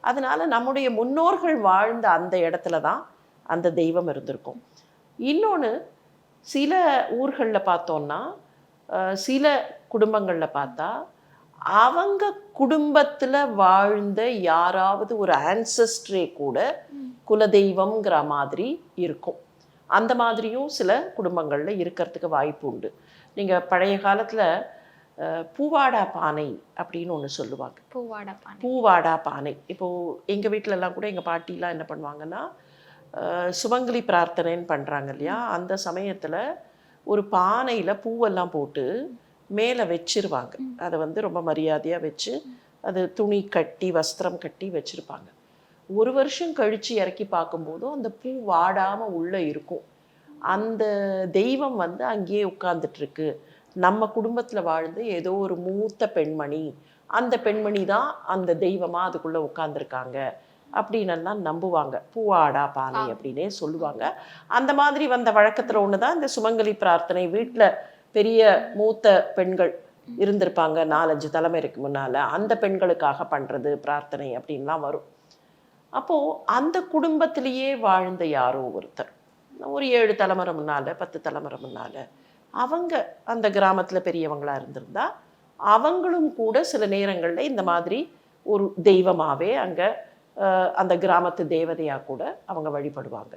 அதனால நம்முடைய முன்னோர்கள் வாழ்ந்த அந்த இடத்துல தான் அந்த தெய்வம் இருந்திருக்கும். இன்னொன்று, சில ஊர்களில் பார்த்தோன்னா, சில குடும்பங்களில் பார்த்தா அவங்க குடும்பத்தில் வாழ்ந்த யாராவது ஒரு ஆன்சஸ்ட்ரே கூட குலதெய்வம்ங்கிற மாதிரி இருக்கும். அந்த மாதிரியும் சில குடும்பங்களில் இருக்கிறதுக்கு வாய்ப்பு உண்டு. நீங்கள் பழைய காலத்தில் பூவாடா பானை அப்படின்னு ஒன்று சொல்லுவாங்க. பூவாடா பானை. இப்போது எங்கள் வீட்டிலலாம் கூட எங்கள் பாட்டிலாம் என்ன பண்ணுவாங்கன்னா, சுமங்கலி பிரார்த்தனைன்னு பண்ணுறாங்க இல்லையா, அந்த சமயத்தில் ஒரு பானையில் பூவெல்லாம் போட்டு மேலே வச்சிருவாங்க. அதை வந்து ரொம்ப மரியாதையாக வச்சு அது துணி கட்டி வஸ்திரம் கட்டி வச்சுருப்பாங்க. ஒரு வருஷம் கழித்து இறக்கி பார்க்கும்போதும் அந்த பூ வாடாமல் உள்ளே இருக்கும். அந்த தெய்வம் வந்து அங்கேயே உட்கார்ந்துட்டுருக்கு. நம்ம குடும்பத்தில் வாழ்ந்து ஏதோ ஒரு மூத்த பெண்மணி, அந்த பெண்மணி தான் அந்த தெய்வமாக அதுக்குள்ளே உட்காந்துருக்காங்க அப்படின்னெல்லாம் நம்புவாங்க. பூவாடா பானை அப்படின்னே சொல்லுவாங்க. அந்த மாதிரி வந்த வழக்கத்தில் ஒன்று தான் இந்த சுமங்கலி பிரார்த்தனை. வீட்டில் பெரிய மூத்த பெண்கள் இருந்திருப்பாங்க 4-5 தலைமுறைக்கு முன்னால், அந்த பெண்களுக்காக பண்ணுறது பிரார்த்தனை அப்படின்லாம் வரும். அப்போது அந்த குடும்பத்திலேயே வாழ்ந்த யாரோ ஒருத்தர், ஒரு 7 தலைமுறை முன்னால் 10 தலைமுறை முன்னால் அவங்க அந்த கிராமத்தில் பெரியவங்களாக இருந்திருந்தா அவங்களும் கூட சில நேரங்களில் இந்த மாதிரி ஒரு தெய்வமாகவே அங்கே அந்த கிராமத்து தேவதையாக கூட அவங்க வழிபடுவாங்க.